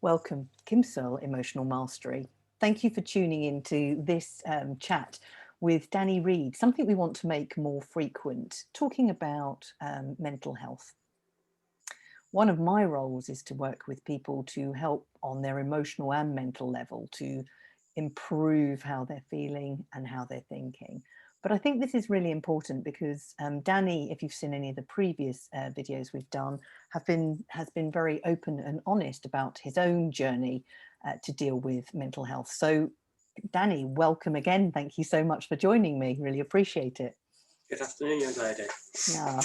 Welcome, Kim Searle, Emotional Mastery. Thank you for tuning into this chat with Danny Reid, something we want to make more frequent, talking about mental health. One of my roles is to work with people to help on their emotional and mental level to improve how they're feeling and how they're thinking. But I think this is really important because Danny, if you've seen any of the previous videos we've done, has been very open and honest about his own journey to deal with mental health. So, Danny, welcome again. Thank you so much for joining me. Really appreciate it. Good afternoon, young lady. Yeah.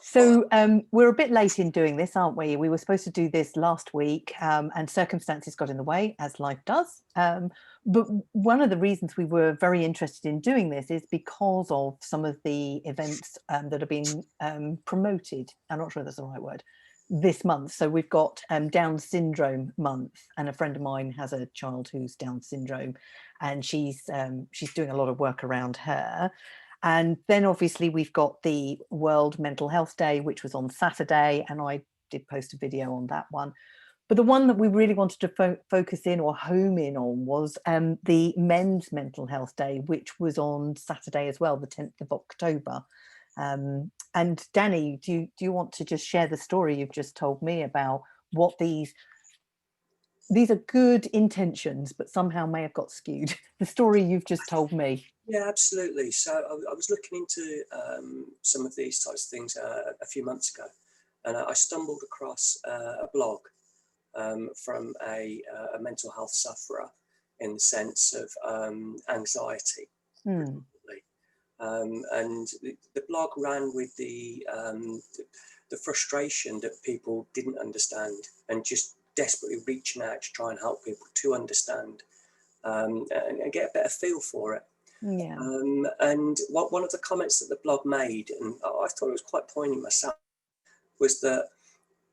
So we're a bit late in doing this, aren't we? We were supposed to do this last week and circumstances got in the way, as life does. But one of the reasons we were very interested in doing this is because of some of the events that are being promoted. I'm not sure that's the right word. This month. So we've got Down Syndrome Month, and a friend of mine has a child who's Down syndrome, and she's doing a lot of work around her. And then obviously we've got the World Mental Health Day, which was on Saturday, and I did post a video on that one. But the one that we really wanted to focus in or home in on was the Men's Mental Health Day, which was on Saturday as well, the 10th of October. And Danny, do you want to just share the story you've just told me about what these are good intentions, but somehow may have got skewed? The story you've just told me. Yeah, absolutely. So I was looking into some of these types of things a few months ago, and I stumbled across a blog from a mental health sufferer in the sense of anxiety. And the blog ran with the frustration that people didn't understand and just desperately reaching out to try and help people to understand and get a better feel for it. Yeah. And one of the comments that the blog made, and I thought it was quite poignant myself, was that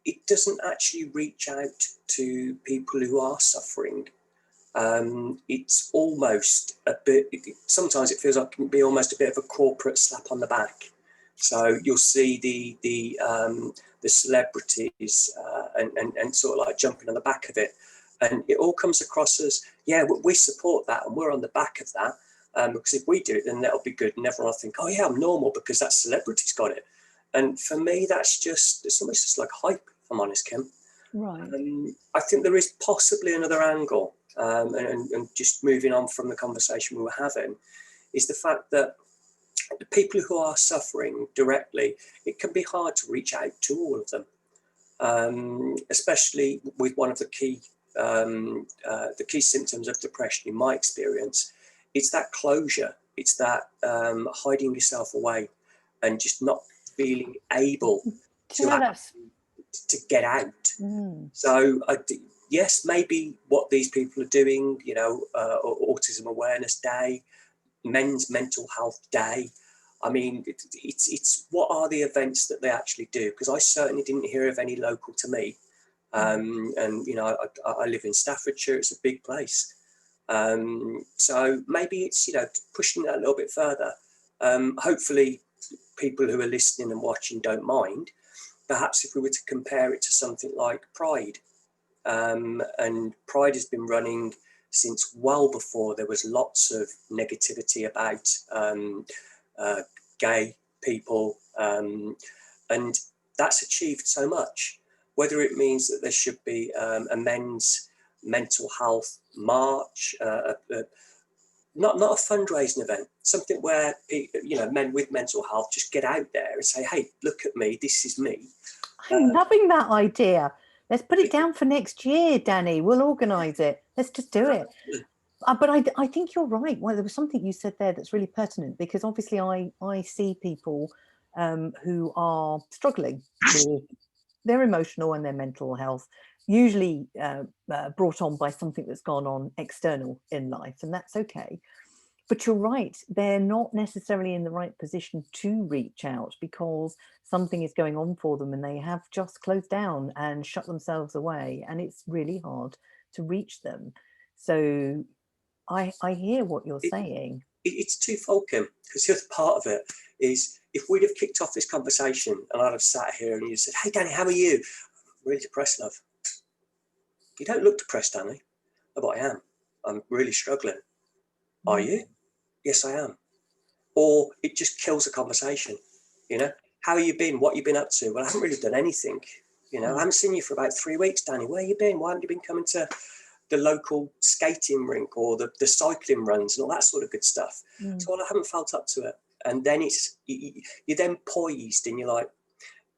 it doesn't actually reach out to people who are suffering. It's almost a bit, sometimes it feels like it can be almost a bit of a corporate slap on the back. So you'll see the celebrities and sort of like jumping on the back of it. And it all comes across as, yeah, we support that and we're on the back of that. Because if we do it, then that'll be good. And everyone will think, oh yeah, I'm normal because that celebrity's got it. And for me, it's almost just like hype, if I'm honest, Kim. Right. I think there is possibly another angle, and just moving on from the conversation we were having, is the fact that the people who are suffering directly, it can be hard to reach out to all of them, especially with one of the key symptoms of depression in my experience. It's that closure. It's that hiding yourself away and just not feeling able to get out. So yes, maybe what these people are doing, Autism Awareness Day, Men's Mental Health Day. I mean, it's what are the events that they actually do? Because I certainly didn't hear of any local to me. And I live in Staffordshire. It's a big place. So maybe it's, pushing that a little bit further. Hopefully people who are listening and watching don't mind. Perhaps if we were to compare it to something like Pride, and Pride has been running since well before there was lots of negativity about gay people, and that's achieved so much. Whether it means that there should be a men's mental health march, not a fundraising event, something where men with mental health just get out there and say, hey, look at me, this is me. I'm loving that idea. Let's put it down for next year, Danny. We'll organise it. Let's just do it. But I think you're right. Well, there was something you said there that's really pertinent, because obviously I see people who are struggling with their emotional and their mental health, usually brought on by something that's gone on external in life, and that's okay. But you're right, they're not necessarily in the right position to reach out because something is going on for them and they have just closed down and shut themselves away, and it's really hard to reach them. So I hear what you're saying. It's twofold, Kim, because the other part of it is, if we'd have kicked off this conversation and I'd have sat here and you said, hey, Danny, how are you? I'm really depressed, love. You don't look depressed, Danny. Oh, but I am. I'm really struggling. Are you? Yes, I am. Or it just kills the conversation. You know, how have you been? What have you been up to? Well, I haven't really done anything. You know, I haven't seen you for about 3 weeks, Danny. Where you been? Why haven't you been coming to the local skating rink or the cycling runs and all that sort of good stuff? So, well, I haven't felt up to it. And then you're then poised and you're like,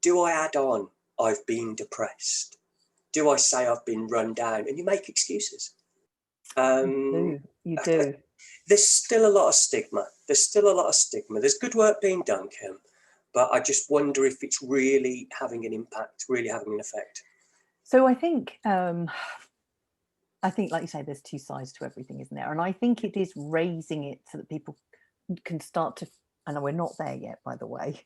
do I add on, I've been depressed? Do I say I've been run down? And you make excuses. You do. There's still a lot of stigma. There's good work being done, Kim, but I just wonder if it's really having an impact, really having an effect. So I think, like you say, there's two sides to everything, isn't there? And I think it is raising it so that people can start to, and we're not there yet, by the way,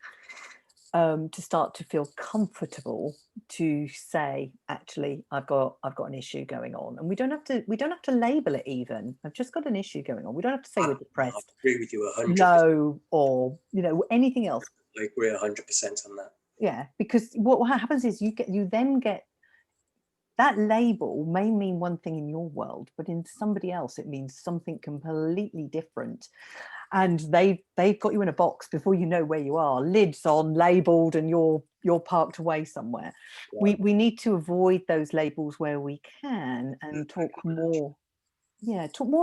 to start to feel comfortable to say, actually, I've got an issue going on, and we don't have to label it even. I've just got an issue going on. We don't have to say we're depressed. I agree with you 100%. No, or anything else. I agree 100% on that. Yeah, because what happens is you then get that label may mean one thing in your world, but in somebody else it means something completely different. And they've got you in a box before you know where you are, lids on, labeled, and you're parked away somewhere. Yeah. We need to avoid those labels where we can, and talk more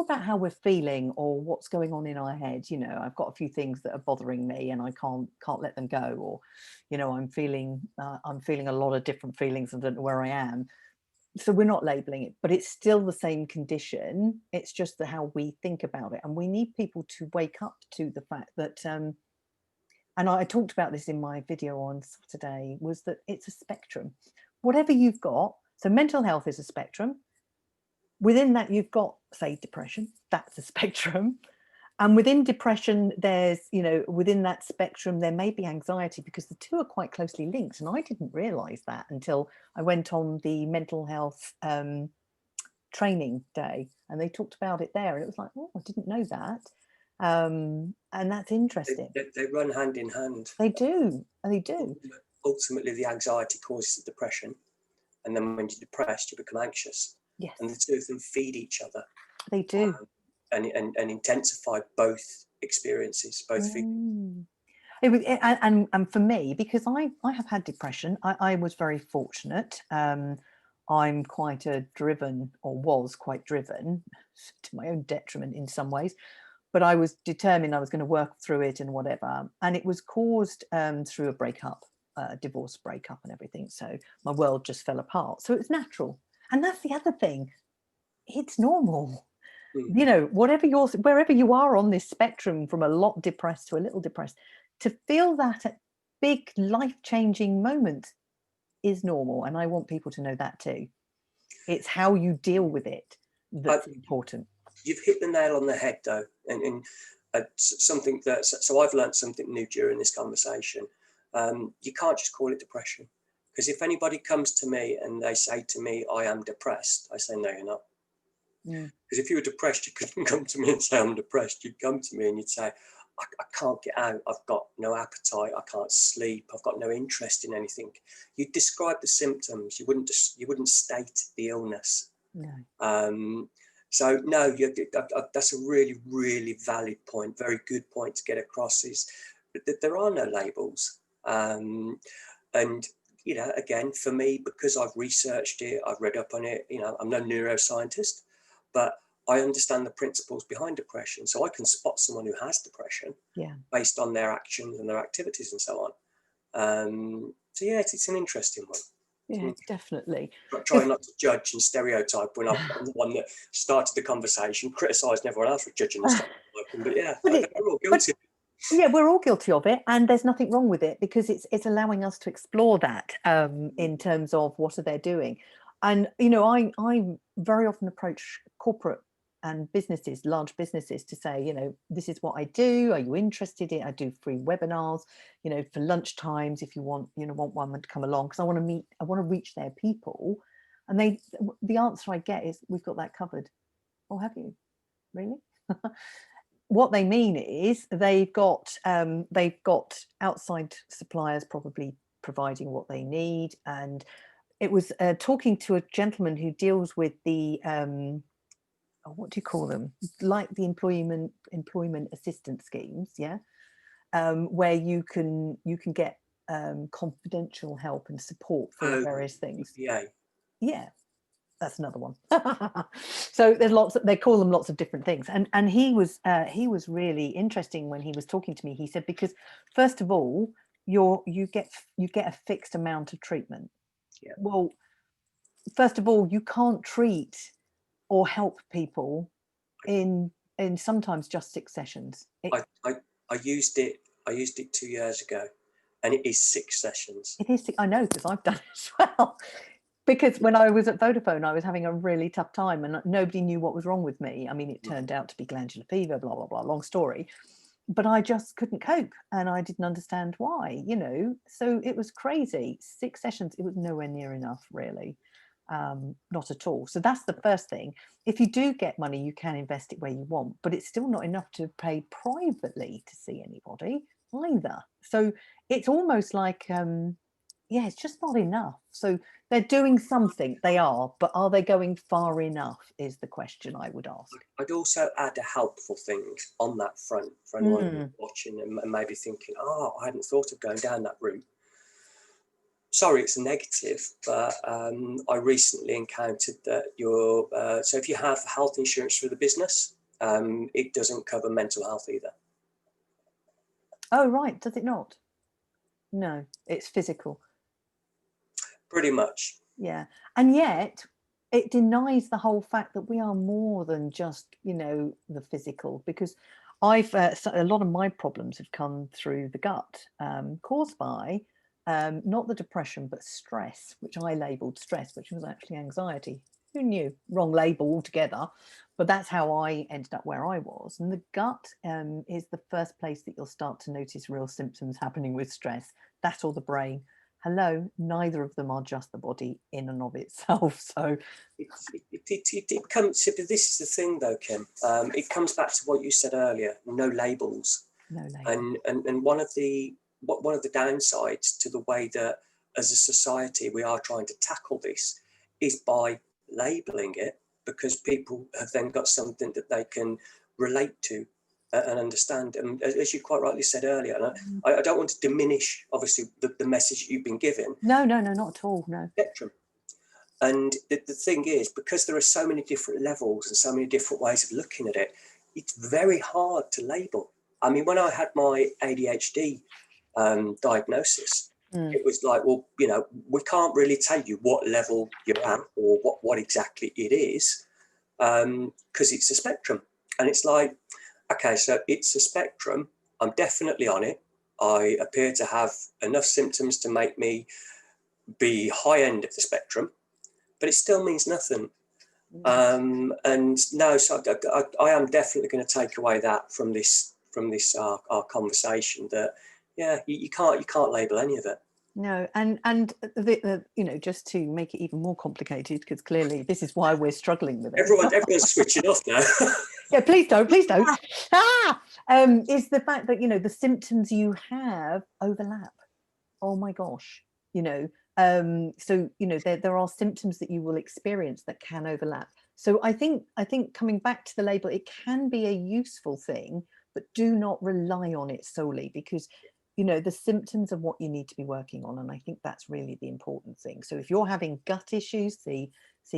about how we're feeling or what's going on in our head. I've got a few things that are bothering me and I can't let them go, or I'm feeling a lot of different feelings and I don't know where I am. So we're not labeling it, but it's still the same condition. It's just how we think about it. And we need people to wake up to the fact that, and I talked about this in my video on Saturday, was that it's a spectrum. Whatever you've got, so mental health is a spectrum. Within that, you've got, say, depression, that's a spectrum. And within depression, there's, within that spectrum, there may be anxiety, because the two are quite closely linked. And I didn't realize that until I went on the mental health training day, and they talked about it there. And it was like, oh, I didn't know that. And that's interesting. They run hand in hand. They do. Ultimately, the anxiety causes the depression. And then when you're depressed, you become anxious. Yes. And the two of them feed each other. They do. And intensify both experiences, both feelings. It was, and for me, because I have had depression, I was very fortunate. I'm quite was quite driven, to my own detriment in some ways, but I was determined I was going to work through it and whatever. And it was caused through a breakup, divorce breakup and everything. So my world just fell apart. So it's natural. And that's the other thing. It's normal. Wherever you are on this spectrum, from a lot depressed to a little depressed, to feel that at big life-changing moments is normal. And I want people to know that too. It's how you deal with it that's important. You've hit the nail on the head, though, and something that. So I've learned something new during this conversation. You can't just call it depression, because if anybody comes to me and they say to me, "I am depressed," I say, "No, you're not." Because if you were depressed, you couldn't come to me and say, "I'm depressed." You'd come to me and you'd say, I can't get out. I've got no appetite. I can't sleep. I've got no interest in anything. You'd describe the symptoms. You wouldn't state the illness. No. So no, that's a really, really valid point. Very good point to get across, is that there are no labels. And again, for me, because I've researched it, I've read up on it. I'm no neuroscientist, but I understand the principles behind depression, so I can spot someone who has depression based on their actions and their activities and so on. So yeah, it's an interesting one. Yeah, definitely. Try not to judge and stereotype when I'm the one that started the conversation, criticising everyone else for judging and stereotyping. But yeah, we're all guilty. Yeah, we're all guilty of it, and there's nothing wrong with it, because it's allowing us to explore that in terms of what are they doing. And I very often approach corporate and businesses, large businesses, to say, this is what I do. Are you interested in? I do free webinars, for lunch times, if you want one to come along, because I want to reach their people. And the answer I get is, we've got that covered. Oh, have you? Really? What they mean is they've got outside suppliers probably providing what they need, and it was talking to a gentleman who deals with the what do you call them, like the employment assistance schemes, yeah, where you can get confidential help and support for various things. Yeah, that's another one. So there's lots they call them lots of different things, and he was really interesting when he was talking to me. He said, because first of all, you get a fixed amount of treatment. Yeah. Well, first of all, you can't treat or help people in sometimes just 6 sessions. I used it 2 years ago, and it is 6 sessions. It is. I know, because I've done it as well. Because when I was at Vodafone, I was having a really tough time and nobody knew what was wrong with me. I mean, it turned out to be glandular fever, blah, blah, blah, long story. But I just couldn't cope and I didn't understand why, you know. So it was crazy. 6 sessions, it was nowhere near enough, really. Not at all. So that's the first thing. If you do get money, you can invest it where you want, but it's still not enough to pay privately to see anybody either. So it's almost like, yeah, it's just not enough. So they're doing something, they are, but are they going far enough is the question I would ask. I'd also add a helpful thing on that front for anyone watching and maybe thinking, oh, I hadn't thought of going down that route. Sorry, it's a negative, but I recently encountered that so if you have health insurance through the business, it doesn't cover mental health either. Oh, right. Does it not? No, it's physical. Pretty much. Yeah. And yet it denies the whole fact that we are more than just, you know, the physical, because I've a lot of my problems have come through the gut, caused by not the depression, but stress, which I labeled stress, which was actually anxiety. Who knew? Wrong label altogether. But that's how I ended up where I was. And the gut is the first place that you'll start to notice real symptoms happening with stress. That or the brain. Hello, neither of them are just the body in and of itself. So it comes. This is the thing, though, Kim. It comes back to what you said earlier. No labels. No labels. And one of the downsides to the way that as a society we are trying to tackle this is by labeling it, because people have then got something that they can relate to and understand. And as you quite rightly said earlier, and I don't want to diminish, obviously, the message you've been given. No, not at all. No. Spectrum. And the thing is, because there are so many different levels and so many different ways of looking at it, it's very hard to label. I mean, when I had my ADHD diagnosis, it was like, well, you know, we can't really tell you what level you're at or what exactly it is, because it's a spectrum. And it's like, okay, so it's a spectrum. I'm definitely on it. I appear to have enough symptoms to make me be high end of the spectrum, but it still means nothing. And no, so I am definitely going to take away that from this our conversation, that yeah, you can't label any of it. No, and the you know, just to make it even more complicated, because clearly this is why we're struggling with it. Everyone's switching off now. Yeah, please don't. Is the fact that, you know, the symptoms you have overlap. Oh my gosh, you know. So, you know, there are symptoms that you will experience that can overlap. So I think coming back to the label, it can be a useful thing, but do not rely on it solely, because, you know, the symptoms are what you need to be working on. And I think that's really the important thing. So if you're having gut issues, see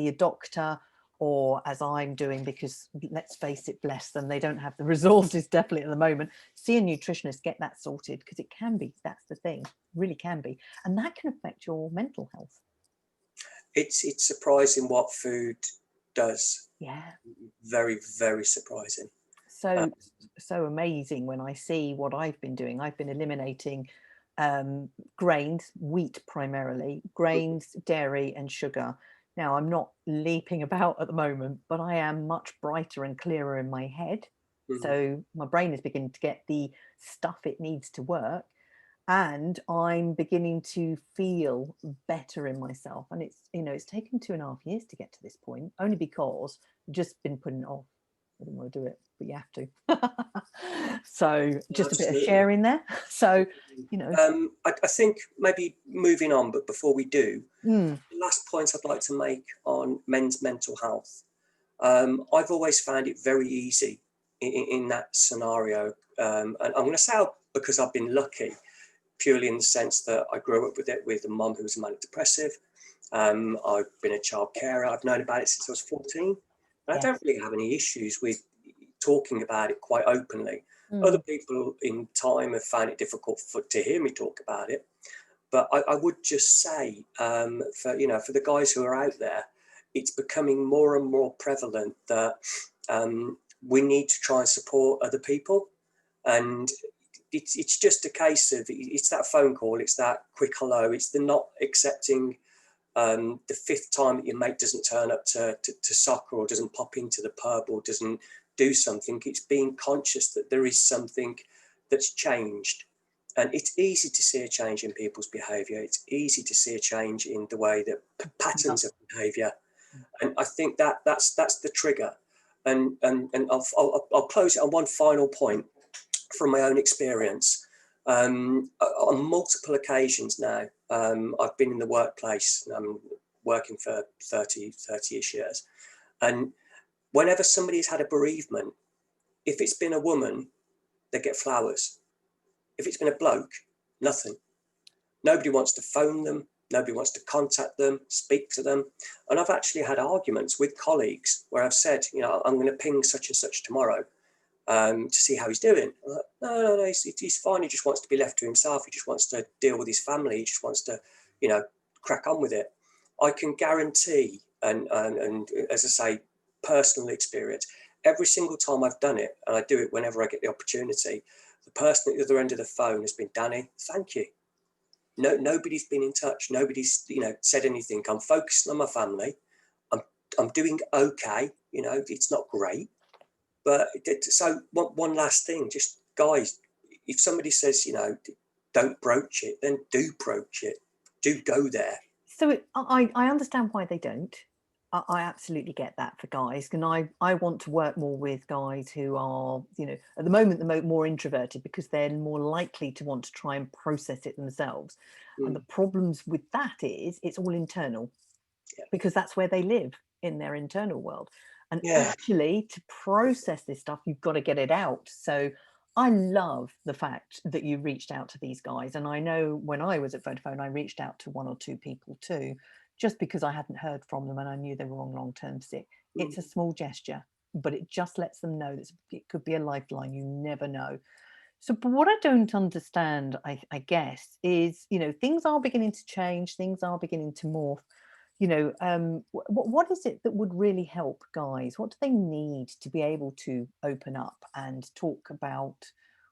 a doctor, or as I'm doing, because let's face it, bless them, they don't have the resources definitely at the moment, see a nutritionist, get that sorted, because it can be, that's the thing, really can be. And that can affect your mental health. It's surprising what food does. Yeah. Very, very surprising. So amazing when I see what I've been doing. I've been eliminating grains, wheat primarily, grains, dairy and sugar. Now, I'm not leaping about at the moment, but I am much brighter and clearer in my head. So my brain is beginning to get the stuff it needs to work. And I'm beginning to feel better in myself. And it's, you know, it's taken 2.5 years to get to this point, only because I've just been putting it off. I didn't want to do it, but you have to. So just a bit of Absolutely. sharing there. So, you know. I think maybe moving on, but before we do, Mm, the last point I'd like to make on men's mental health. I've always found it very easy in that scenario. And I'm going to say because I've been lucky, purely in the sense that I grew up with a mum who was manic depressive. I've been a child carer. I've known about it since I was 14. And I yes. don't really have any issues with talking about it quite openly. Other Mm, people in time have found it difficult to hear me talk about it. But I would just say, for the guys who are out there, it's becoming more and more prevalent that we need to try and support other people, and it's just a case of it's that phone call, it's that quick hello, it's the not accepting the fifth time that your mate doesn't turn up to soccer, or doesn't pop into the pub, or doesn't do something. It's being conscious that there is something that's changed. And it's easy to see a change in people's behaviour. It's easy to see a change in the way that patterns of behaviour. And I think that's the trigger. And I'll close it on one final point from my own experience. On multiple occasions now, I've been in the workplace. I'm working for 30-ish years. And whenever somebody's had a bereavement, if it's been a woman, they get flowers. If it's been a bloke, nothing. Nobody wants to phone them. Nobody wants to contact them, speak to them. And I've actually had arguments with colleagues where I've said, I'm going to ping such and such tomorrow to see how he's doing. I'm like, no, he's fine. He just wants to be left to himself. He just wants to deal with his family. He just wants to, crack on with it. I can guarantee, and as I say, personal experience, every single time I've done it, and I do it whenever I get the opportunity, the person at the other end of the phone has been, Danny, thank you. No, nobody's been in touch. Nobody's, said anything. I'm focusing on my family. I'm doing okay. It's not great. But so one last thing, just guys, if somebody says, don't broach it, then do broach it. Do go there. So I understand why they don't. I absolutely get that for guys, and I want to work more with guys who are, at the moment, the more introverted, because they're more likely to want to try and process it themselves. And the problems with that is it's all internal, because that's where they live, in their internal world. And actually, to process this stuff, you've got to get it out. So I love the fact that you reached out to these guys. And I know when I was at Vodafone, I reached out to one or two people too, just because I hadn't heard from them and I knew they were on long-term sick. It's a small gesture, but it just lets them know that it could be a lifeline. You never know. So, but what I don't understand, I guess, is, things are beginning to change, things are beginning to morph. What is it that would really help guys? What do they need to be able to open up and talk about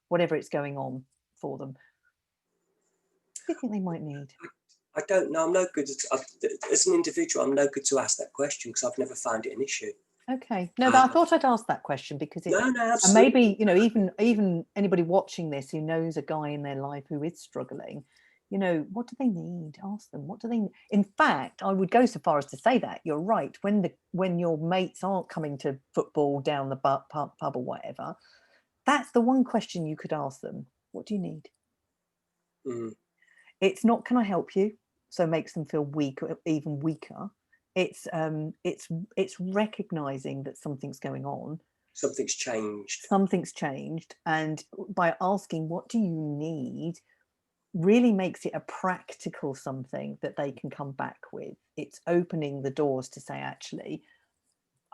whatever is going on for them? What do you think they might need? I don't know. I'm no good as an individual. I'm no good to ask that question because I've never found it an issue. Okay, no, I thought I'd ask that question because no, and absolutely. maybe even anybody watching this who knows a guy in their life who is struggling, what do they need? Ask them. What do they? In fact, I would go so far as to say that you're right. When your mates aren't coming to football down the pub or whatever, that's the one question you could ask them. What do you need? It's not, can I help you? So it makes them feel weak or even weaker. It's recognizing that something's going on. Something's changed. And by asking, what do you need, really makes it a practical something that they can come back with. It's opening the doors to say, actually,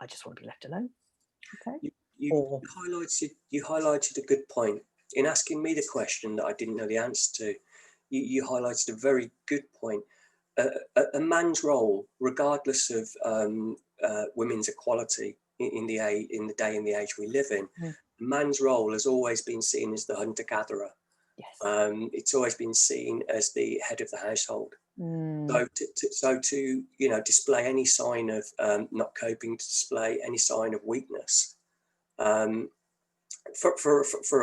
I just want to be left alone. Okay. You highlighted a good point in asking me the question that I didn't know the answer to. You highlighted a very good point. A man's role, regardless of women's equality in the day and the age we live in, a man's role has always been seen as the hunter-gatherer. Yes. It's always been seen as the head of the household. So to display any sign of not coping, to display any sign of weakness, for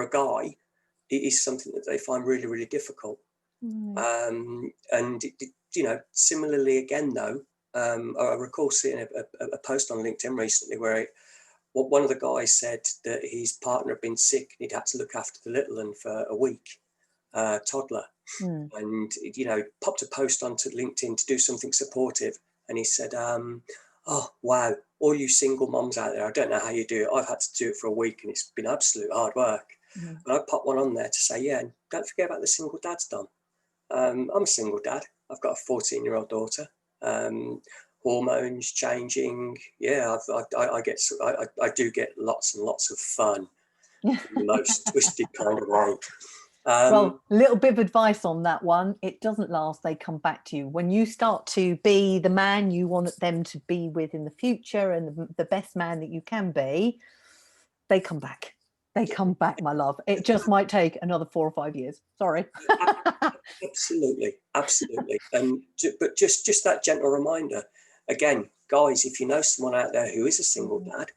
a guy, it is something that they find really, really difficult. And similarly again though, I recall seeing a post on LinkedIn recently where one of the guys said that his partner had been sick and he'd had to look after the little one for a week, toddler. And, you know, popped a post onto LinkedIn to do something supportive. And he said, oh, wow, all you single moms out there, I don't know how you do it. I've had to do it for a week and it's been absolute hard work. And I popped one on there to say, yeah, and don't forget about the single dads, Dom. I'm a single dad. I've got a 14-year-old daughter. Hormones changing. Yeah, I do get lots and lots of fun in the most twisted kind of way. Well, a little bit of advice on that one. It doesn't last. They come back to you. When you start to be the man you want them to be with in the future and the best man that you can be, they come back. They come back, my love. It just might take another 4 or 5 years. Sorry. Absolutely. But just that gentle reminder. Again, guys, if you know someone out there who is a single dad,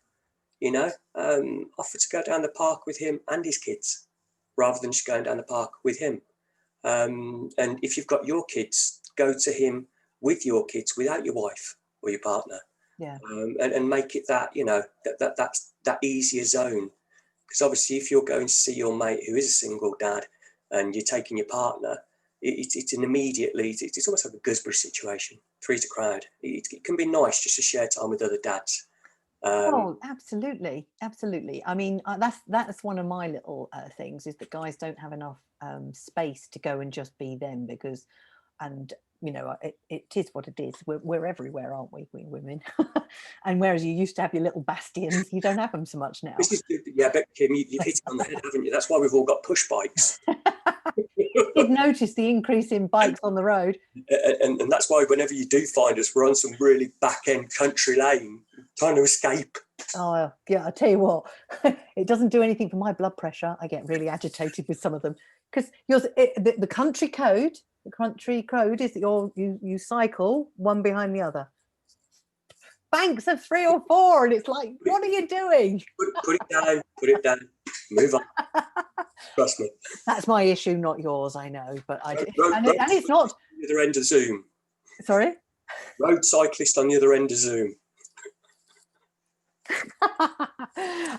you know, offer to go down the park with him and his kids, rather than just going down the park with him. And if you've got your kids, go to him with your kids without your wife or your partner. Yeah. And make it that, you know, that's that easier zone. Because obviously if you're going to see your mate who is a single dad and you're taking your partner, it's an immediately, it's almost like a gooseberry situation, three's a crowd. It can be nice just to share time with other dads. Oh, absolutely. I mean, that's one of my little things, is that guys don't have enough space to go and just be them, because, and you know, it is what it is. We're everywhere, aren't we women? And whereas you used to have your little bastions, you don't have them so much now. Yeah, but Kim, you've hit it on the head, haven't you? That's why we've all got push bikes. You've noticed the increase in bikes on the road. And that's why whenever you do find us, we're on some really back-end country lane trying to escape. Oh, yeah, I tell you what, it doesn't do anything for my blood pressure. I get really agitated with some of them, because the country code is that you cycle one behind the other. Banks of 3 or 4, and it's like, what are you doing? Put it down, move on. Trust me. That's my issue, not yours, I know, but it's not. The other end of Zoom. Sorry? Road cyclist on the other end of Zoom.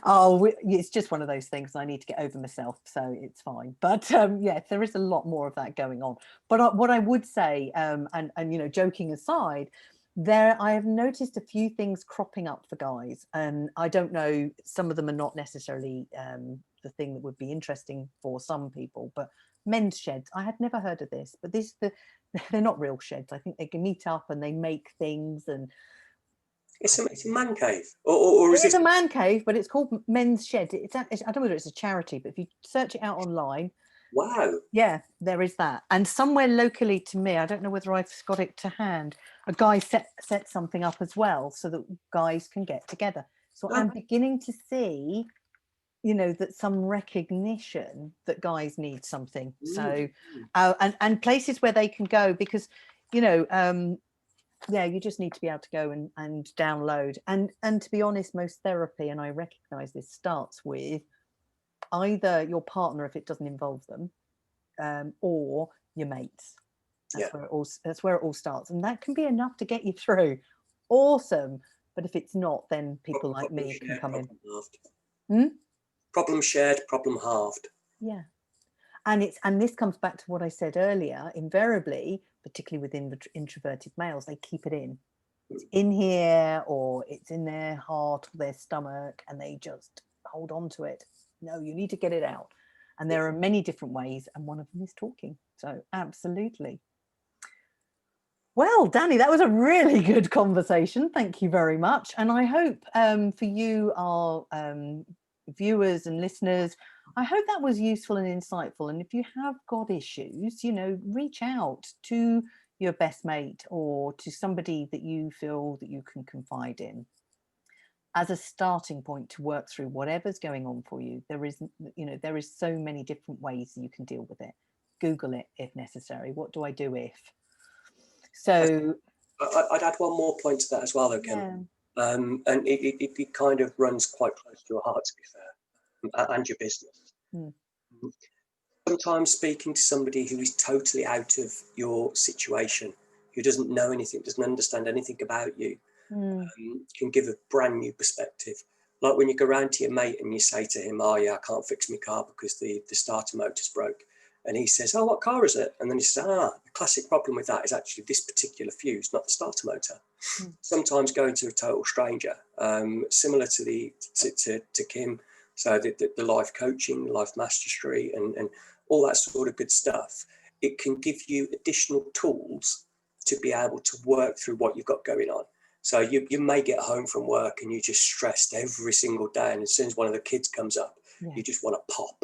Oh, it's just one of those things. I need to get over myself, so it's fine. But yes, there is a lot more of that going on. But what I would say, and you know, joking aside, I have noticed a few things cropping up for guys, and I don't know, some of them are not necessarily the thing that would be interesting for some people, but men's sheds. I had never heard of this, but they're not real sheds. I think they can meet up and they make things, and it's a man cave, or is it a man cave, but it's called Men's Shed. I don't know whether it's a charity, but if you search it out online, wow, yeah, there is that. And somewhere locally to me, I don't know whether I've got it to hand, a guy set something up as well, so that guys can get together. So I'm beginning to see, you know, that some recognition that guys need something. So and places where they can go, because, you know, yeah, you just need to be able to go and download. And to be honest, most therapy, and I recognize this, starts with either your partner, if it doesn't involve them, or your mates. That's where it all starts, and that can be enough to get you through. Awesome. But if it's not, then people like me can come in. Problem shared, problem halved. Yeah. And this comes back to what I said earlier. Invariably, particularly within the introverted males, they keep it in. It's in here, or it's in their heart or their stomach, and they just hold on to it. No, you need to get it out. And there are many different ways, and one of them is talking. So absolutely. Well, Danny, that was a really good conversation. Thank you very much. And I hope for you, our viewers and listeners, I hope that was useful and insightful. And if you have got issues, you know, reach out to your best mate or to somebody that you feel that you can confide in as a starting point to work through whatever's going on for you. There is, you know, there is so many different ways you can deal with it. Google it if necessary. What do I do if? So I'd add one more point to that as well, though, Kim. Yeah. And it kind of runs quite close to your heart, to be fair, and your business. Sometimes speaking to somebody who is totally out of your situation, who doesn't know anything, doesn't understand anything about you, can give a brand new perspective. Like when you go round to your mate and you say to him, oh yeah, I can't fix my car because the starter motor's broke. And he says, oh, what car is it? And then he says, the classic problem with that is actually this particular fuse, not the starter motor. Sometimes going to a total stranger, similar to to Kim, so the life coaching, life mastery, and all that sort of good stuff, it can give you additional tools to be able to work through what you've got going on. So you may get home from work and you're just stressed every single day, and as soon as one of the kids comes up, you just want to pop.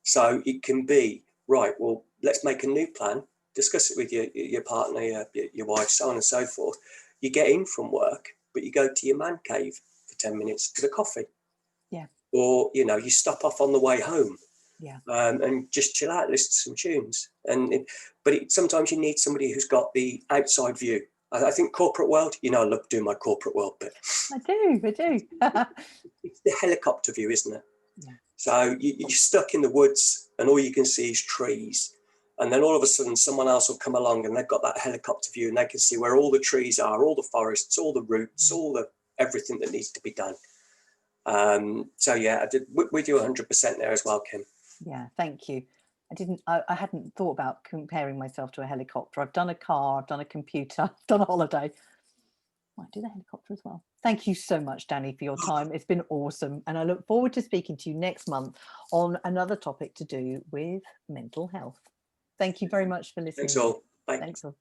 So it can be, right, well, let's make a new plan, discuss it with your partner, your wife, so on and so forth. You get in from work, but you go to your man cave for 10 minutes to the coffee. Yeah. Or, you know, you stop off on the way home. Yeah. And just chill out, listen to some tunes. But sometimes you need somebody who's got the outside view. I think corporate world, you know, I love doing my corporate world bit. I do. It's the helicopter view, isn't it? Yeah. So you're stuck in the woods and all you can see is trees. And then all of a sudden someone else will come along and they've got that helicopter view and they can see where all the trees are, all the forests, all the roots, all the everything that needs to be done. So yeah, I did with you 100% there as well, Kim. Yeah, thank you. I hadn't thought about comparing myself to a helicopter. I've done a car, I've done a computer, I've done a holiday. Might do the helicopter as well. Thank you so much, Danny, for your time. It's been awesome. And I look forward to speaking to you next month on another topic to do with mental health. Thank you very much for listening. Thanks all. Bye. Thanks all.